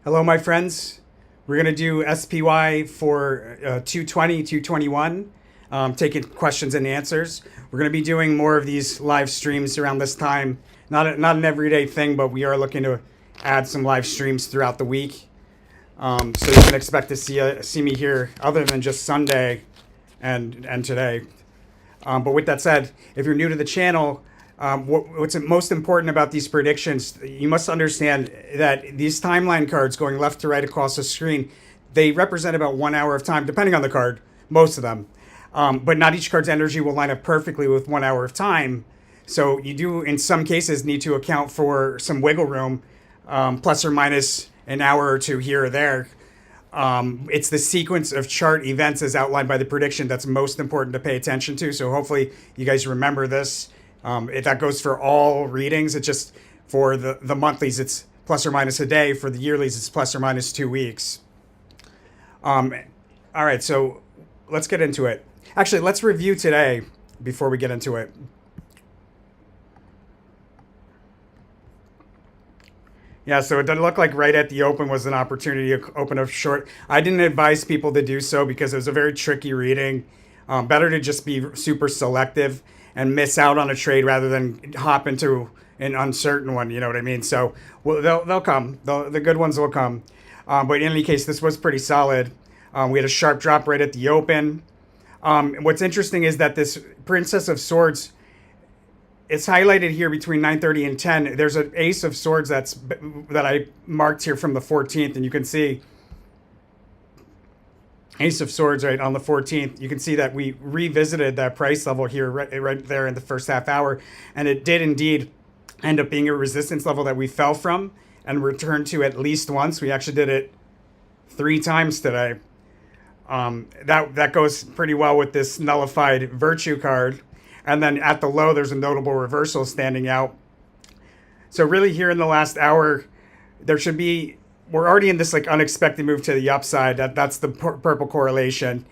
Hello, my friends. We're going to do SPY for 220, 221, taking questions and answers. We're going to be doing more of these live streams around this time. Not an everyday thing, but we are looking to add some live streams throughout the week. So you can expect to see me here other than just Sunday and today. But with that said, if you're new to the channel, what's most important about these predictions, you must understand that these timeline cards going left to right across the screen, they represent about 1 hour of time, depending on the card, most of them. But not each card's energy will line up perfectly with 1 hour of time. So you do, in some cases, need to account for some wiggle room, plus or minus an hour or two here or there. It's the sequence of chart events as outlined by the prediction that's most important to pay attention to. So hopefully you guys remember this. If that goes for all readings, it's just for the monthlies, it's plus or minus a day. For the yearlies, it's plus or minus 2 weeks. All right, so let's get into it. Actually, let's review today before we get into it. Yeah, so it doesn't look like right at the open was an opportunity to open up short. I didn't advise people to do so because it was a very tricky reading. Better to just be super selective and miss out on a trade rather than hop into an uncertain one. You know what I mean? So they'll come. The good ones will come. But in any case, this was pretty solid. We had a sharp drop right at the open. What's interesting is that this Princess of Swords, it's highlighted here between 9:30 and 10. There's an Ace of Swords that I marked here from the 14th, and you can see Ace of Swords right on the 14th. You can see that we revisited that price level here right there in the first half hour, and it did indeed end up being a resistance level that we fell from and returned to at least once. We actually did it 3 times today. That goes pretty well with this nullified virtue card. And then at the low, there's a notable reversal standing out. So really here in the last hour, we're already in this like unexpected move to the upside. That's the purple correlation.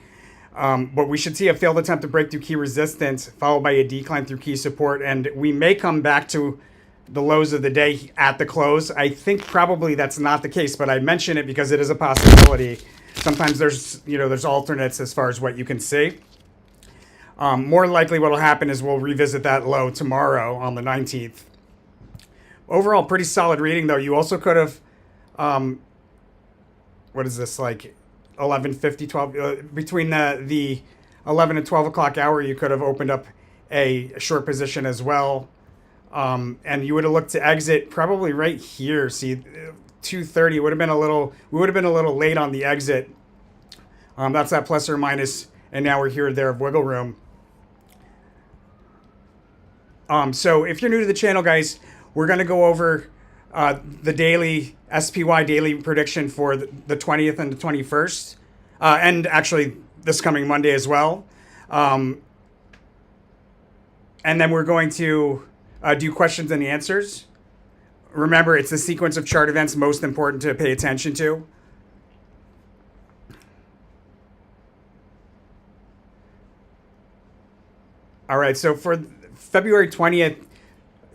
But we should see a failed attempt to break through key resistance, followed by a decline through key support. And we may come back to the lows of the day at the close. I think probably that's not the case, but I mention it because it is a possibility. Sometimes there's alternates as far as what you can see. More likely what will happen is we'll revisit that low tomorrow on the 19th. Overall, pretty solid reading, though. You also could have, what is this, like 11:50, 12, between the 11 and 12 o'clock hour, you could have opened up a short position as well. And you would have looked to exit probably right here. See, 2:30 we would have been a little late on the exit. That's that plus or minus an hour here or there of wiggle room. So if you're new to the channel, guys, we're going to go over the daily SPY daily prediction for the 20th and the 21st, and actually this coming Monday as well. And then we're going to do questions and answers. Remember, it's the sequence of chart events most important to pay attention to. All right, so for February 20th,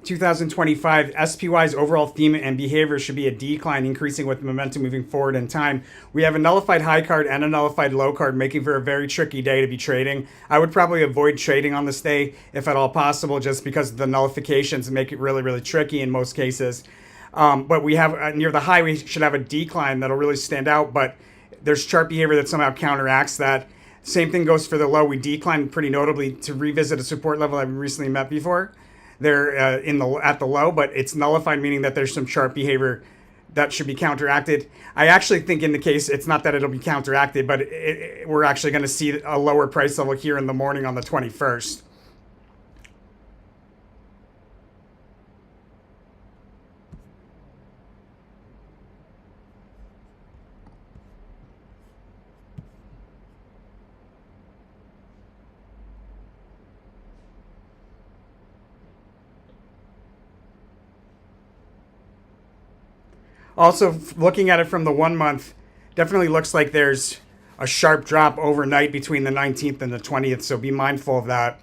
2025, SPY's overall theme and behavior should be a decline, increasing with momentum moving forward in time. We have a nullified high card and a nullified low card, making for a very tricky day to be trading. I would probably avoid trading on this day, if at all possible, just because the nullifications make it really, really tricky in most cases. But we have, near the high, we should have a decline that'll really stand out, but there's chart behavior that somehow counteracts that. Same thing goes for the low. We declined pretty notably to revisit a support level that we recently met before. They're at the low, but it's nullified, meaning that there's some chart behavior that should be counteracted. I actually think in the case, it's not that it'll be counteracted, but we're actually going to see a lower price level here in the morning on the 21st. Also, looking at it from the 1 month, definitely looks like there's a sharp drop overnight between the 19th and the 20th, so be mindful of that.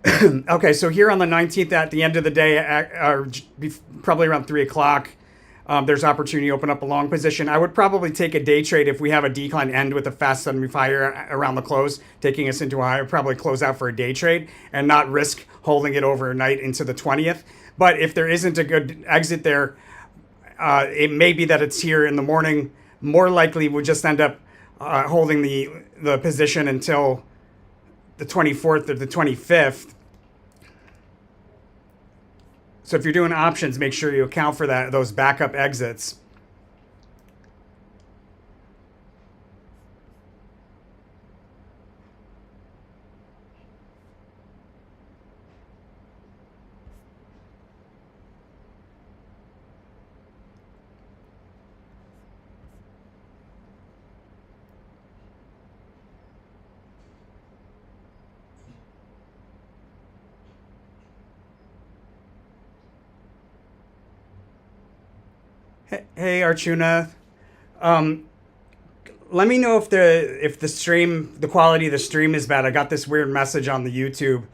Okay, so here on the 19th, at the end of the day, probably around 3 o'clock, there's opportunity to open up a long position. I would probably take a day trade if we have a decline end with a fast sudden move higher around the close, taking us into a higher, probably close out for a day trade and not risk holding it overnight into the 20th. But if there isn't a good exit there, it may be that it's here in the morning. More likely, we'll just end up holding the position until the 24th or the 25th. So if you're doing options, make sure you account for those backup exits. Hey Archuna, let me know if the stream, the quality of the stream is bad. I got this weird message on the YouTube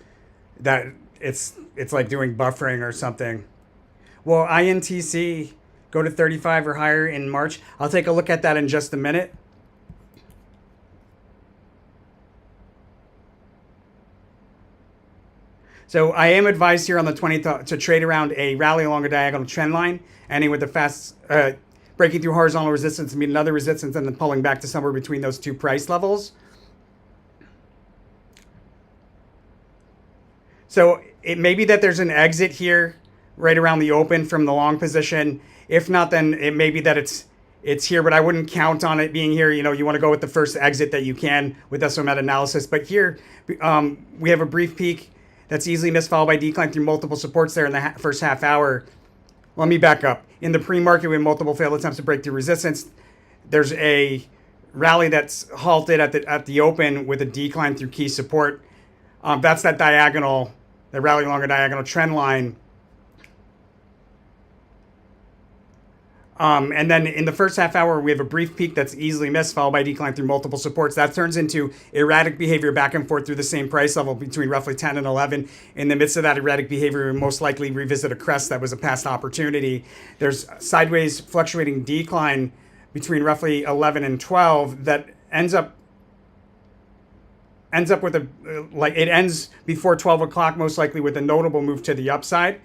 that it's like doing buffering or something. Well, INTC go to 35 or higher in March. I'll take a look at that in just a minute. So I am advised here on the 20th to trade around a rally along a diagonal trend line, ending with a fast breaking through horizontal resistance, meet another resistance, and then pulling back to somewhere between those two price levels. So it may be that there's an exit here right around the open from the long position. If not, then it may be that it's here, but I wouldn't count on it being here. You know, you want to go with the first exit that you can with SO meta-analysis. But here we have a brief peak that's easily missed, followed by decline through multiple supports there in the first half hour. Let me back up. In the pre-market, we have multiple failed attempts to break through resistance. There's a rally that's halted at the open with a decline through key support. That's that diagonal, the rally along a diagonal trend line. And then in the first half hour, we have a brief peak that's easily missed, followed by decline through multiple supports. That turns into erratic behavior back and forth through the same price level between roughly 10 and 11. In the midst of that erratic behavior, we most likely revisit a crest that was a past opportunity. There's sideways fluctuating decline between roughly 11 and 12 that ends up with it ends before 12 o'clock, most likely with a notable move to the upside,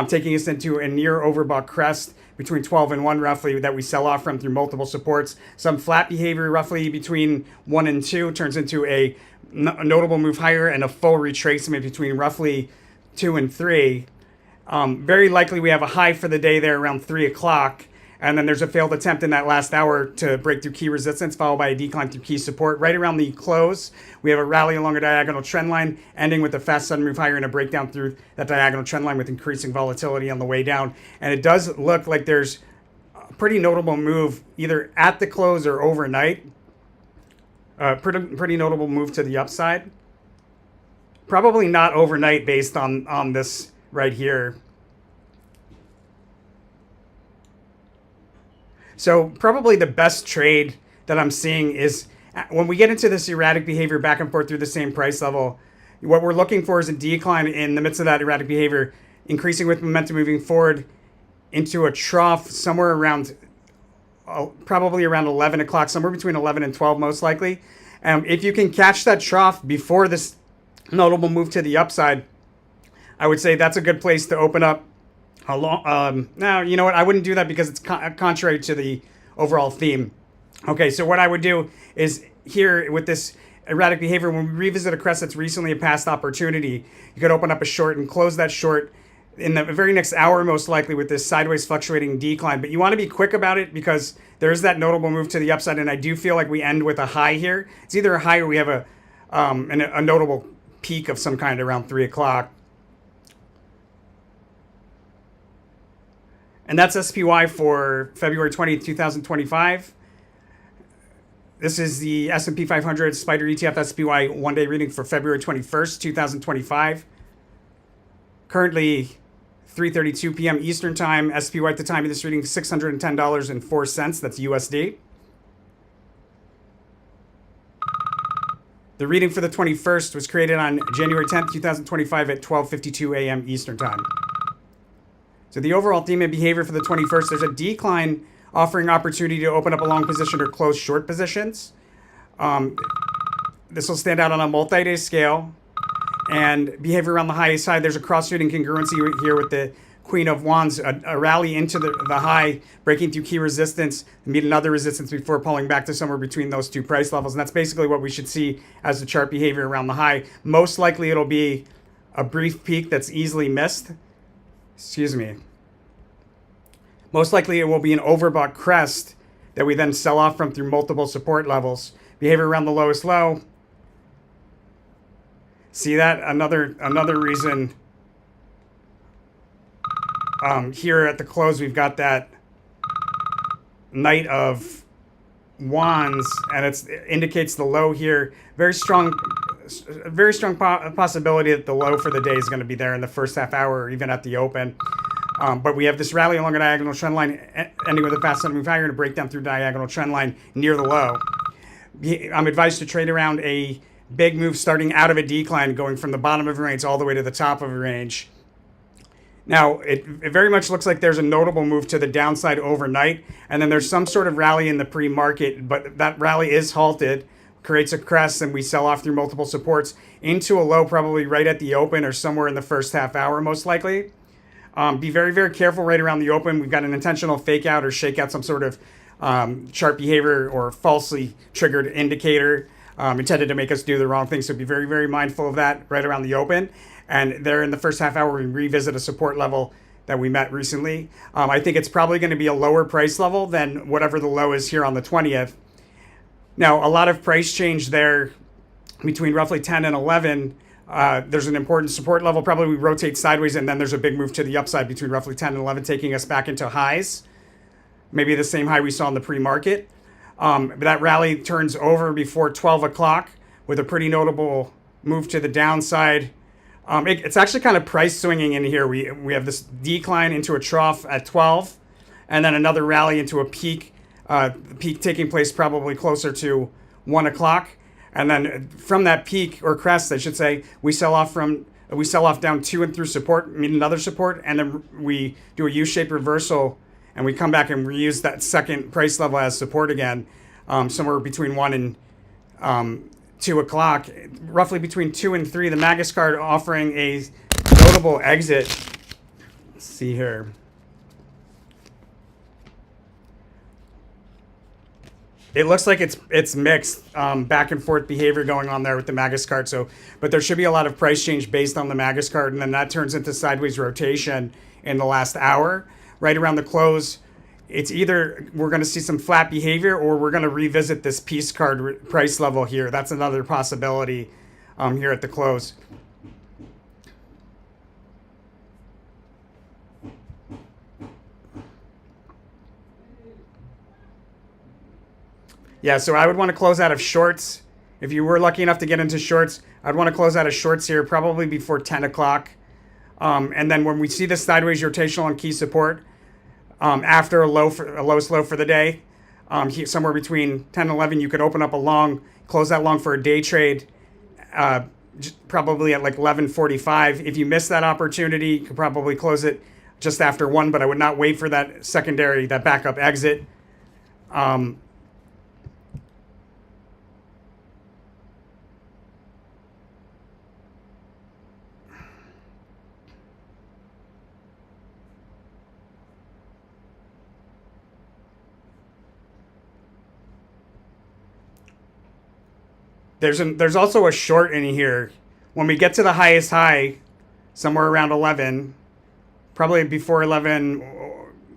taking us into a near overbought crest between 12 and 1 roughly that we sell off from through multiple supports. Some flat behavior roughly between 1 and 2 turns into a notable move higher and a full retracement between roughly 2 and 3. Very likely we have a high for the day there around 3 o'clock. And then there's a failed attempt in that last hour to break through key resistance, followed by a decline through key support. Right around the close, we have a rally along a diagonal trend line, ending with a fast sudden move higher and a breakdown through that diagonal trend line with increasing volatility on the way down. And it does look like there's a pretty notable move either at the close or overnight. Pretty notable move to the upside. Probably not overnight based on this right here. So probably the best trade that I'm seeing is when we get into this erratic behavior back and forth through the same price level, what we're looking for is a decline in the midst of that erratic behavior, increasing with momentum moving forward into a trough somewhere around, probably around 11 o'clock, somewhere between 11 and 12 most likely. If you can catch that trough before this notable move to the upside, I would say that's a good place to open up. Now, you know what? I wouldn't do that because it's contrary to the overall theme. Okay, so what I would do is here with this erratic behavior, when we revisit a crest that's recently a past opportunity, you could open up a short and close that short in the very next hour, most likely with this sideways fluctuating decline. But you want to be quick about it because there's that notable move to the upside, and I do feel like we end with a high here. It's either a high or we have a notable peak of some kind around 3 o'clock. And that's SPY for February 20th, 2025. This is the S&P 500 Spider ETF SPY one-day reading for February 21st, 2025. Currently 3:32 p.m. Eastern Time. SPY at the time of this reading, $610.04. That's USD. The reading for the 21st was created on January 10th, 2025 at 12:52 a.m. Eastern Time. So the overall theme and behavior for the 21st, there's a decline offering opportunity to open up a long position or close short positions. This will stand out on a multi-day scale. And behavior around the high side, there's a cross-shooting congruency here with the Queen of Wands, a rally into the high, breaking through key resistance, meet another resistance before pulling back to somewhere between those two price levels. And that's basically what we should see as the chart behavior around the high. Most likely it'll be a brief peak that's easily missed. Excuse me. Most likely it will be an overbought crest that we then sell off from through multiple support levels. Behavior around the lowest low. See that? Another reason. Here at the close, we've got that Knight of Wands, and it indicates the low here. Very strong possibility that the low for the day is going to be there in the first half hour or even at the open. But we have this rally along a diagonal trend line ending with a fast move higher to break down through diagonal trend line near the low. I'm advised to trade around a big move starting out of a decline, going from the bottom of a range all the way to the top of a range. Now, it very much looks like there's a notable move to the downside overnight, and then there's some sort of rally in the pre-market, but that rally is halted, creates a crest, and we sell off through multiple supports into a low probably right at the open or somewhere in the first half hour, most likely. Be very, very careful right around the open. We've got an intentional fake out or shake out, some sort of chart behavior or falsely triggered indicator intended to make us do the wrong thing. So be very, very mindful of that right around the open. And there in the first half hour, we revisit a support level that we met recently. I think it's probably going to be a lower price level than whatever the low is here on the 20th. Now, a lot of price change there between roughly 10 and 11. There's an important support level. Probably we rotate sideways, and then there's a big move to the upside between roughly 10 and 11, taking us back into highs. Maybe the same high we saw in the pre-market. That rally turns over before 12 o'clock with a pretty notable move to the downside. It's actually kind of price swinging in here. We have this decline into a trough at 12, and then another rally into a peak. Peak taking place probably closer to 1 o'clock, and then from that peak or crest, I should say, we sell off down to and through support, meet another support, and then we do a U-shaped reversal, and we come back and reuse that second price level as support again, somewhere between 1 and 2 o'clock, roughly between 2 and 3. The Magus card offering a notable exit. Let's see here. It looks like it's mixed, back and forth behavior going on there with the Magus card. But there should be a lot of price change based on the Magus card, and then that turns into sideways rotation in the last hour. Right around the close, it's either we're going to see some flat behavior or we're going to revisit this piece card price level here. That's another possibility here at the close. Yeah, so I would want to close out of shorts. If you were lucky enough to get into shorts, I'd want to close out of shorts here probably before 10 o'clock. And then when we see this sideways rotational on key support, after a lowest low for the day, somewhere between 10 and 11, you could open up a long, close that long for a day trade, probably at like 11:45. If you miss that opportunity, you could probably close it just after 1, but I would not wait for that secondary, that backup exit. There's also a short in here. When we get to the highest high, somewhere around 11, probably before 11,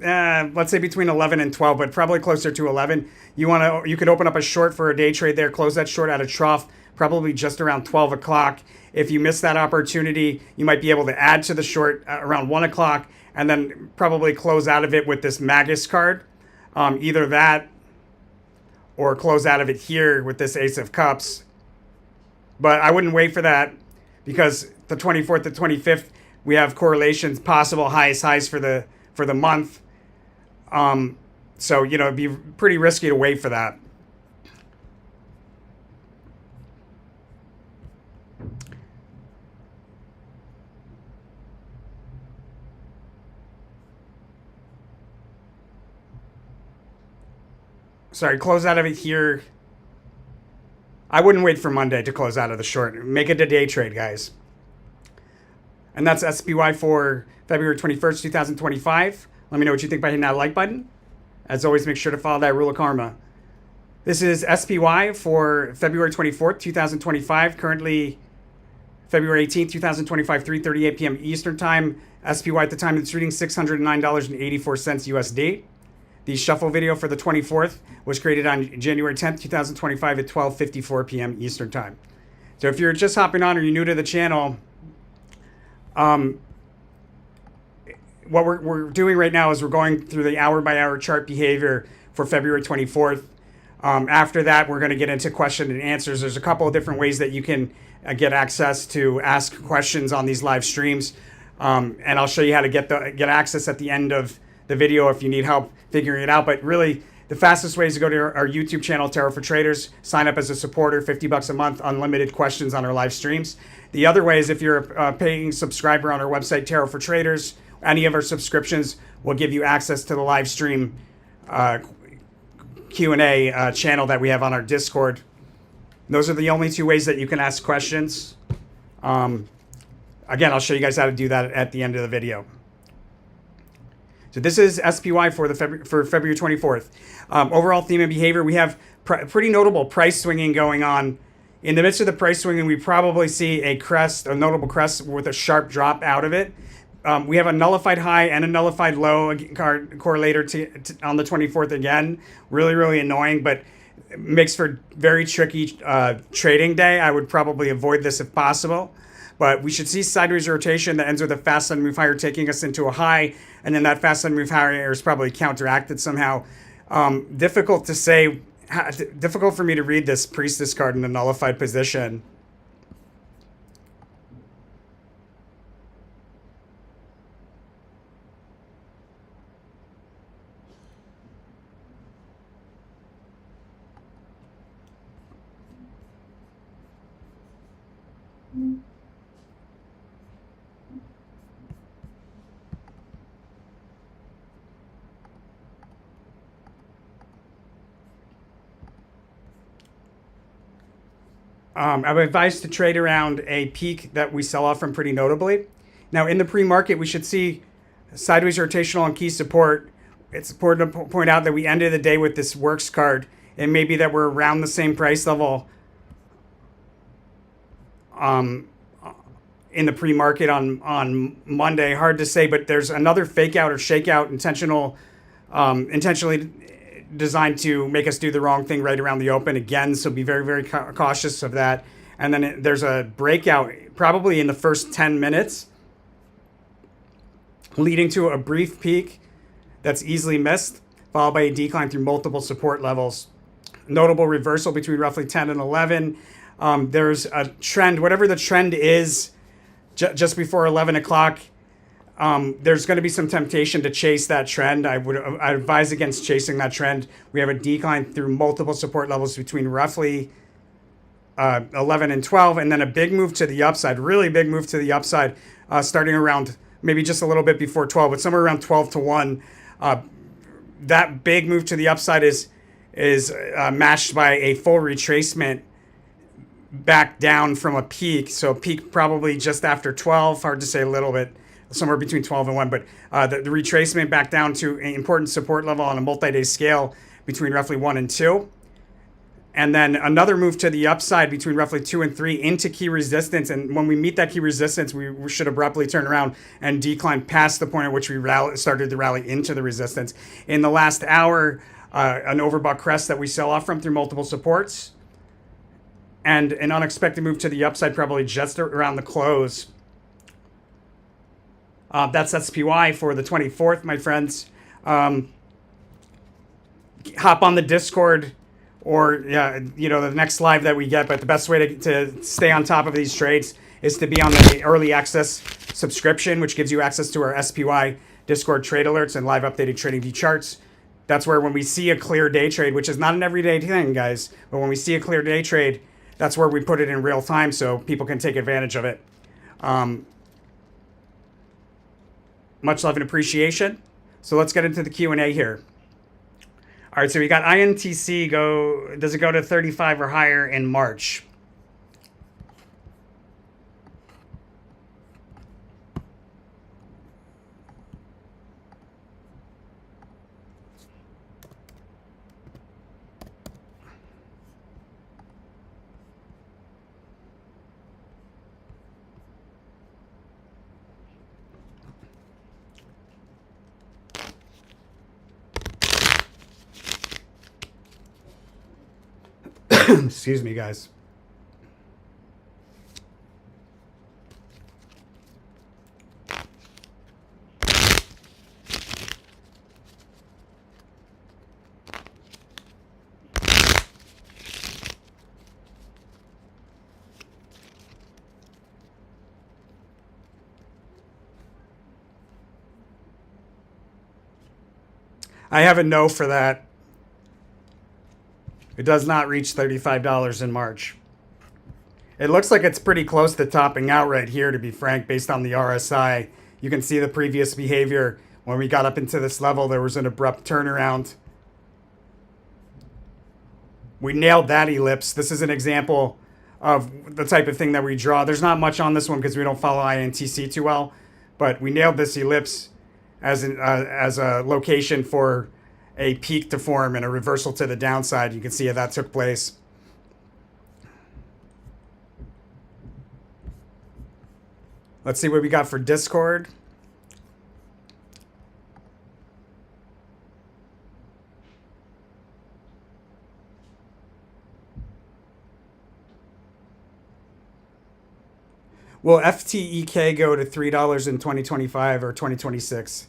let's say between 11 and 12, but probably closer to 11, you could open up a short for a day trade there, close that short at a trough, probably just around 12 o'clock. If you miss that opportunity, you might be able to add to the short around 1 o'clock and then probably close out of it with this Magus card. Either that or close out of it here with this Ace of Cups. But I wouldn't wait for that because the 24th to 25th, we have correlations, possible highest highs for the month. So, it'd be pretty risky to wait for that. sorry, close out of it here. I wouldn't wait for Monday to close out of the short. Make it a day trade, guys. And that's SPY for February 21st, 2025. Let me know what you think by hitting that like button. As always, make sure to follow that rule of karma. This is SPY for February 24th, 2025. Currently, February 18th, 2025, 3:38 p.m. Eastern Time. SPY at the time it's reading $609.84 USD. The shuffle video for the 24th was created on January 10th, 2025 at 12:54 p.m. Eastern Time. So if you're just hopping on or you're new to the channel, what we're doing right now is we're going through the hour-by-hour chart behavior for February 24th. After that, we're going to get into question and answers. There's a couple of different ways that you can get access to ask questions on these live streams. And I'll show you how to get access at the end of the video if you need help figuring it out. But really, the fastest way is to go to our YouTube channel, Tarot for Traders, sign up as a supporter, $50 a month, unlimited questions on our live streams. The other way is if you're a paying subscriber on our website, Tarot for Traders, any of our subscriptions will give you access to the live stream Q&A channel that we have on our Discord. Those are the only two ways that you can ask questions. Again, I'll show you guys how to do that at the end of the video. So this is SPY for February 24th. Overall theme and behavior, we have pretty notable price swinging going on. In the midst of the price swinging, we probably see a notable crest with a sharp drop out of it. We have a nullified high and a nullified low correlator on the 24th again. Really, really annoying, but makes for very tricky trading day. I would probably avoid this if possible. But we should see sideways rotation that ends with a fast sudden move higher, taking us into a high, and then that fast sudden move higher is probably counteracted somehow. Difficult to say. Difficult for me to read this Priestess card in a nullified position. I'm advised to trade around a peak that we sell off from pretty notably. Now, in the pre-market, we should see sideways rotational and key support. It's important to point out that we ended the day with this works card. It may be that we're around the same price level in the pre-market on Monday. Hard to say, but there's another fake out or shakeout intentionally designed to make us do the wrong thing right around the open again. So be very, very cautious of that. And then there's a breakout probably in the first 10 minutes leading to a brief peak that's easily missed, followed by a decline through multiple support levels. Notable reversal between roughly 10 and 11. There's a trend, whatever the trend is, just before 11 o'clock. There's going to be some temptation to chase that trend. I advise against chasing that trend. We have a decline through multiple support levels between roughly 11 and 12, and then a big move to the upside, really big move to the upside, starting around maybe just a little bit before 12, but somewhere around 12 to 1. That big move to the upside is matched by a full retracement back down from a peak. So peak probably just after 12, hard to say, a little bit, somewhere between 12 and 1, but the retracement back down to an important support level on a multi-day scale between roughly 1 and 2. And then another move to the upside between roughly 2 and 3 into key resistance. And when we meet that key resistance, we should abruptly turn around and decline past the point at which we started to rally into the resistance. In the last hour, an overbought crest that we sell off from through multiple supports. And an unexpected move to the upside probably just around the close. That's SPY for the 24th, my friends. Hop on the Discord or the next live that we get. But the best way to stay on top of these trades is to be on the early access subscription, which gives you access to our SPY Discord trade alerts and live updated trading view charts. That's where when we see a clear day trade, which is not an everyday thing, guys, but when we see a clear day trade, that's where we put it in real time so people can take advantage of it. Much love and appreciation. So let's get into the Q&A here. All right, so we got INTC go. Does it go to 35 or higher in March? Excuse me, guys. I have a no for that. It does not reach $35 in March. It looks like it's pretty close to topping out right here, to be frank, based on the RSI. You can see the previous behavior. When we got up into this level, there was an abrupt turnaround. We nailed that ellipse. This is an example of the type of thing that we draw. There's not much on this one because we don't follow INTC too well, but we nailed this ellipse as a location for a peak to form and a reversal to the downside. You can see how that took place. Let's see what we got for Discord. Will FTEK go to $3 in 2025 or 2026?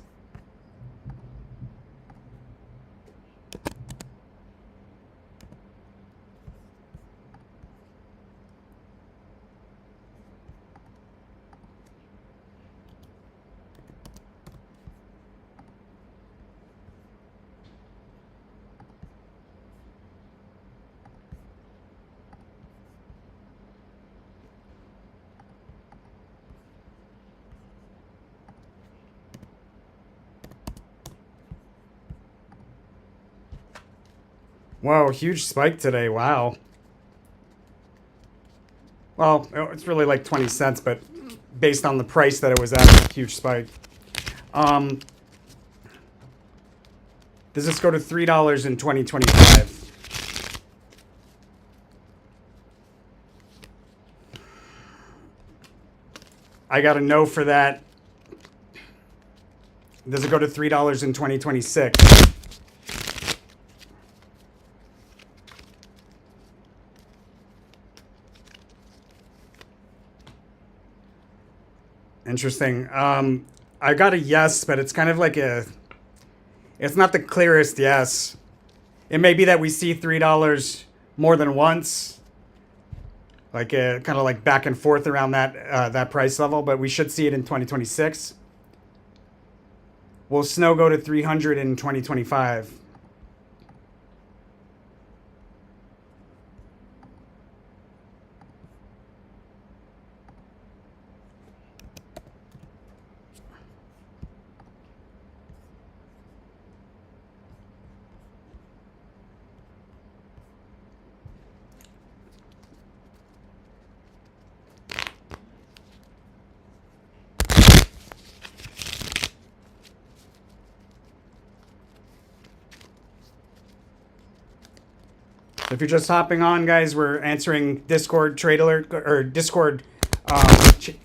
Whoa, huge spike today. Wow. Well, it's really like 20 cents, but based on the price that it was at, it's a huge spike. Does this go to $3 in 2025? I got a no for that. Does it go to $3 in 2026? Interesting. I got a yes, but it's kind of like it's not the clearest yes. It may be that we see $3 more than once, like kind of like back and forth around that price level, but we should see it in 2026. Will snow go to 300 in 2025? If you're just hopping on, guys, we're answering Discord trade alert or Discord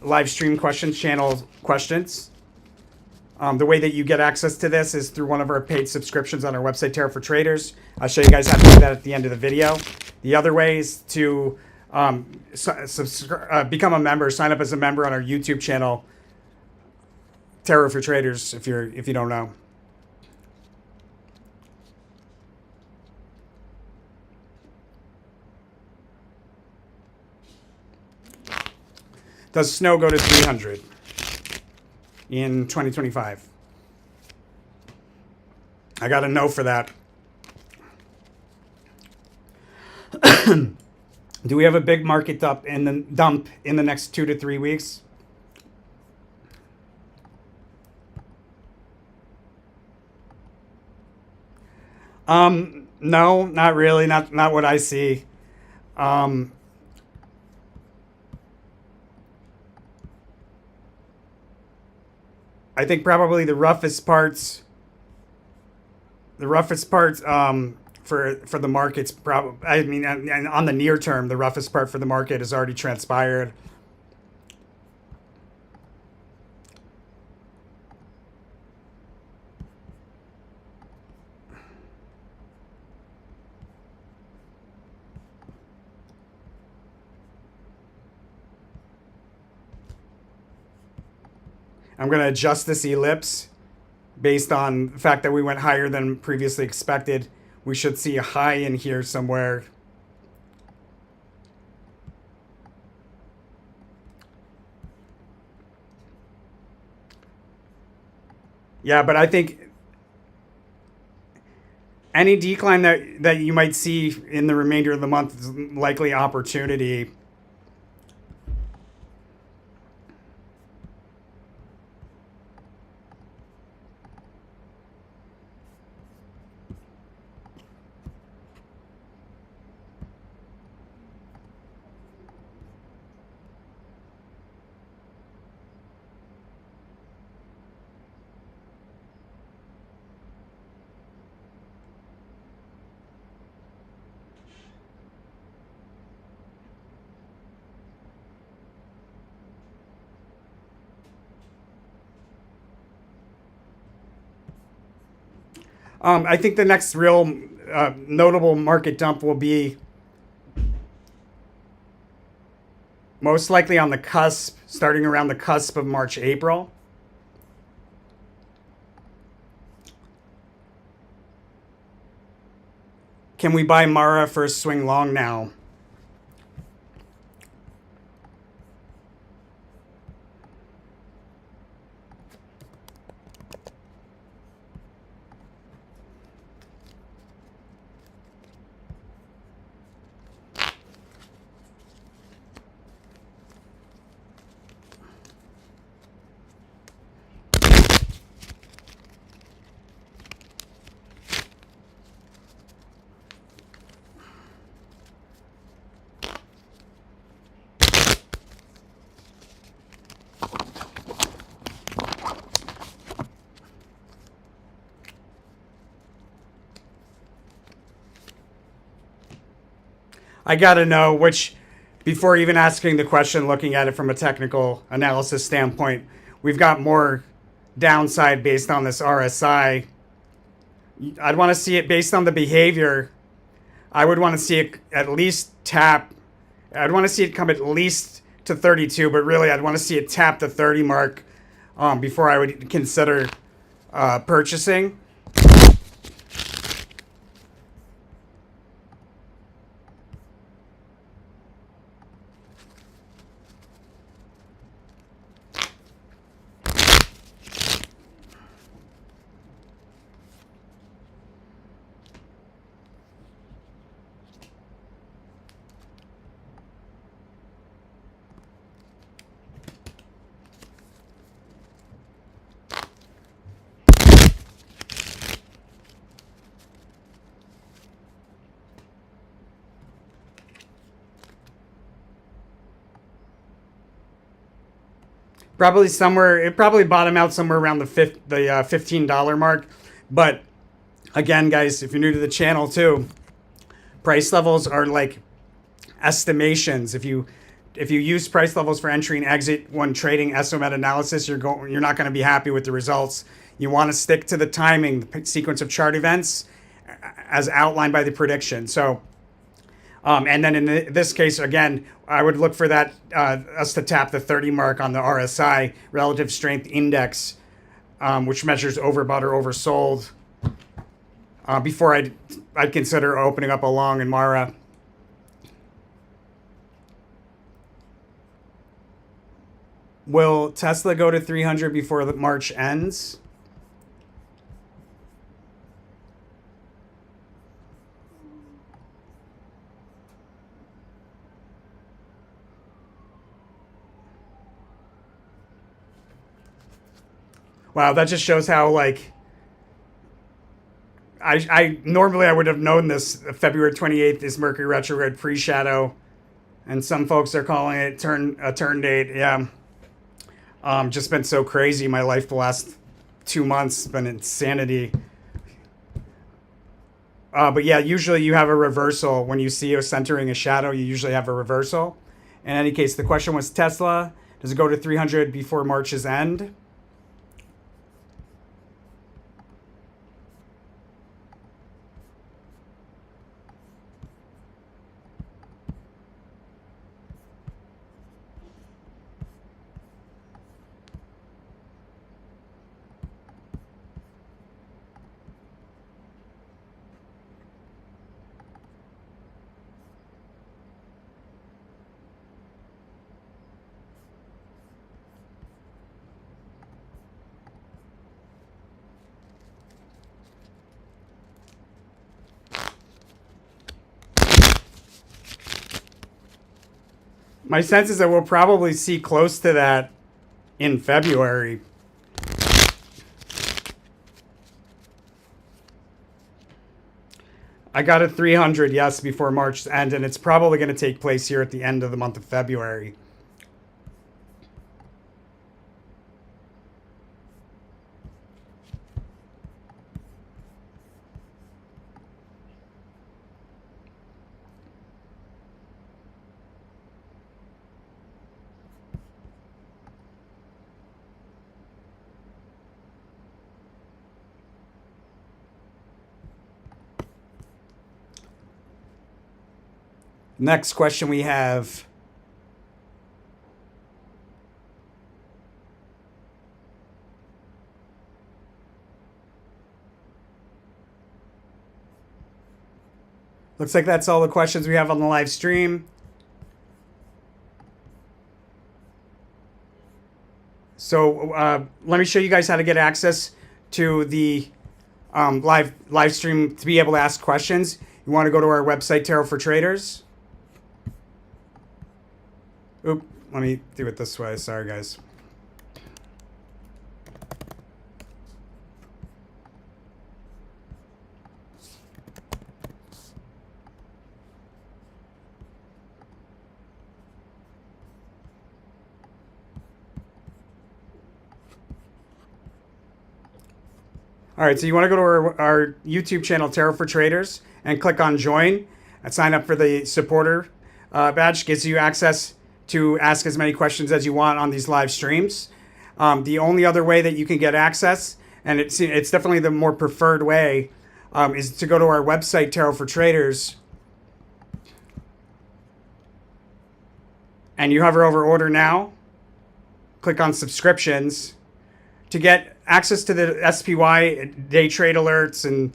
live stream questions channel questions. The way that you get access to this is through one of our paid subscriptions on our website, Terra for Traders. I'll show you guys how to do that at the end of the video. The other way is to become a member, sign up as a member on our YouTube channel, Terra for Traders, if you don't know. Does snow go to 300 in 2025? I got a no for that. Do we have a big market dump in the next 2 to 3 weeks? No, not really. Not what I see. Um, I think probably the roughest part for the markets probably. I mean, and on the near term, the roughest part for the market has already transpired. I'm going to adjust this ellipse based on the fact that we went higher than previously expected. We should see a high in here somewhere. Yeah, but I think any decline that you might see in the remainder of the month is likely opportunity. I think the next real notable market dump will be most likely on the cusp, starting around the cusp of March, April. Can we buy Mara for a swing long now? I gotta know which, before even asking the question, looking at it from a technical analysis standpoint, we've got more downside based on this RSI. I'd want to see it based on the behavior. I would want to see it at least tap. I'd want to see it come at least to 32, but really I'd want to see it tap the 30 mark before I would consider purchasing. Probably somewhere. It probably bottom out somewhere around the $15 mark. But again, guys, if you're new to the channel too, price levels are like estimations. If you use price levels for entry and exit when trading SOMET analysis, you're not going to be happy with the results. You want to stick to the timing, the sequence of chart events as outlined by the prediction. So, and then in this case, again, I would look for that us to tap the 30 mark on the RSI, relative strength index, which measures overbought or oversold. Before I'd consider opening up a long in Mara. Will Tesla go to 300 before the March ends? Wow, that just shows how, like, I normally I would have known this. February 28th is Mercury retrograde pre-shadow, and some folks are calling it a turn date. Yeah. Just been so crazy. My life the last 2 months been insanity. But yeah, usually you have a reversal when you see us entering a shadow. You usually have a reversal. In any case, the question was Tesla. Does it go to 300 before March's end? My sense is that we'll probably see close to that in February. I got a 300, yes, before March's end, and it's probably going to take place here at the end of the month of February. Next question we have. Looks like that's all the questions we have on the live stream. So let me show you guys how to get access to the live stream to be able to ask questions. You want to go to our website, Tarot for Traders. Oop, let me do it this way. Sorry, guys. All right, so you want to go to our YouTube channel, Tarot for Traders, and click on Join and sign up for the supporter badge. Gives you access to ask as many questions as you want on these live streams. The only other way that you can get access, and it's definitely the more preferred way, is to go to our website, Tarot for Traders, and you hover over Order Now, click on Subscriptions, to get access to the SPY day trade alerts and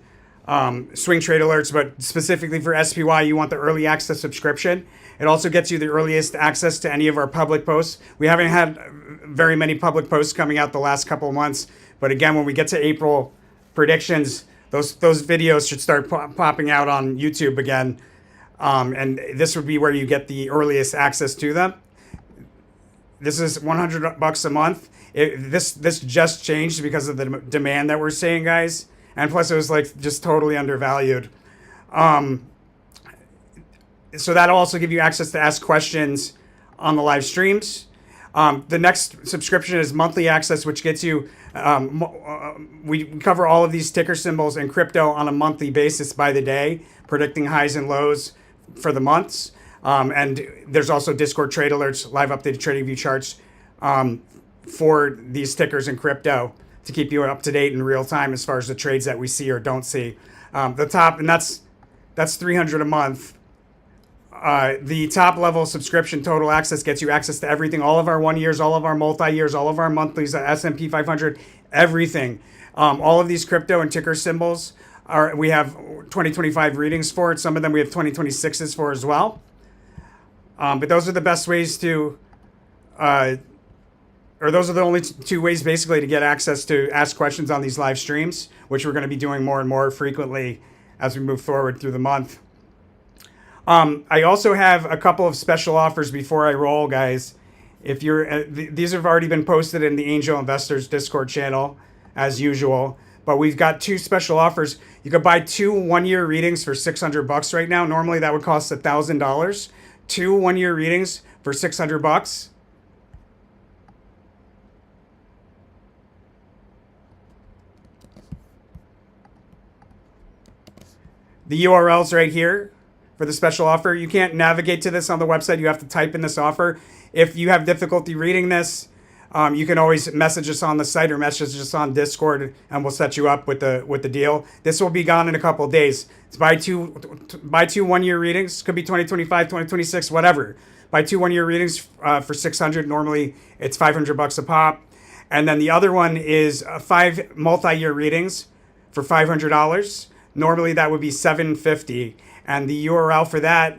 swing trade alerts, but specifically for SPY, you want the early access subscription. It also gets you the earliest access to any of our public posts. We haven't had very many public posts coming out the last couple of months, but again, when we get to April predictions, those videos should start popping out on YouTube again, and this would be where you get the earliest access to them. This is $100 a month. This just changed because of the demand that we're seeing, guys. And plus, it was like just totally undervalued. So that'll also give you access to ask questions on the live streams. The next subscription is monthly access, which gets you, we cover all of these ticker symbols and crypto on a monthly basis by the day, predicting highs and lows for the months. And there's also Discord trade alerts, live updated trading view charts for these tickers and crypto to keep you up to date in real time as far as the trades that we see or don't see. The top, and that's $300 a month. The top level subscription, total access, gets you access to everything, all of our 1 years, all of our multi-years, all of our monthlies, S&P 500, everything. All of these crypto and ticker symbols we have 2025 readings for it. Some of them we have 2026s for as well. But those are the best ways to, or those are the only two ways basically to get access to ask questions on these live streams, which we're going to be doing more and more frequently as we move forward through the month. I also have a couple of special offers before I roll, guys. If you're, these have already been posted in the Angel Investors Discord channel, as usual. But we've got two special offers. You could buy two 1-year readings for $600 right now. Normally that would cost $1,000. Two 1-year readings for $600. The URL's right here for the special offer. You can't navigate to this on the website. You have to type in this offer. If you have difficulty reading this, you can always message us on the site or message us on Discord, and we'll set you up with the deal. This will be gone in a couple of days. It's buy two 1-year readings. Could be 2025, 2026, whatever. Buy two 1-year readings for $600. Normally it's $500 a pop. And then the other one is 5 multi-year readings for $500. Normally that would be $750. And the URL for that,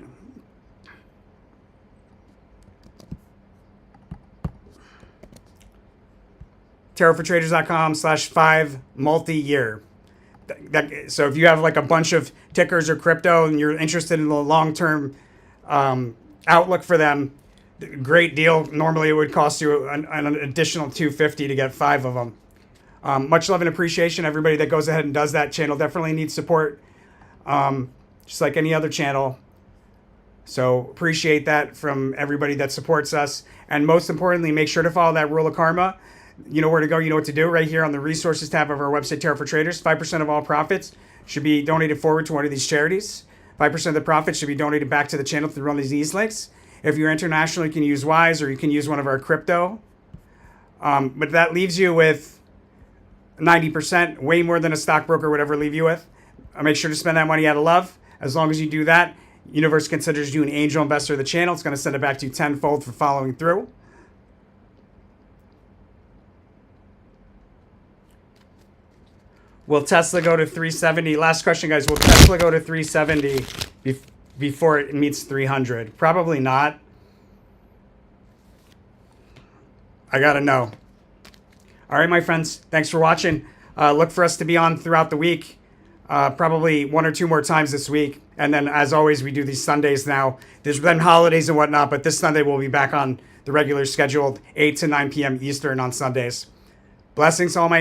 tarotfortraders.com/5 multi-year. So if you have like a bunch of tickers or crypto and you're interested in the long-term outlook for them, great deal. Normally it would cost you an additional $250 to get 5 of them. Much love and appreciation, everybody that goes ahead and does that. Channel definitely needs support, just like any other channel. So appreciate that from everybody that supports us. And most importantly, make sure to follow that rule of karma. You know where to go, you know what to do. Right here on the resources tab of our website, Tarot for Traders, 5% of all profits should be donated forward to one of these charities. 5% of the profits should be donated back to the channel through one of these links. If you're international, you can use Wise or you can use one of our crypto. But that leaves you with 90%, way more than a stockbroker would ever leave you with. Make sure to spend that money out of love. As long as you do that, universe considers you an angel investor of the channel. It's going to send it back to you tenfold for following through. Will Tesla go to 370? Last question, guys. Will Tesla go to 370 before it meets 300? Probably not. I got to know. All right, my friends. Thanks for watching. Look for us to be on throughout the week. Probably 1 or 2 more times this week. And then, as always, we do these Sundays now. There's been holidays and whatnot, but this Sunday we'll be back on the regular scheduled 8 to 9 p.m. Eastern on Sundays. Blessings, all my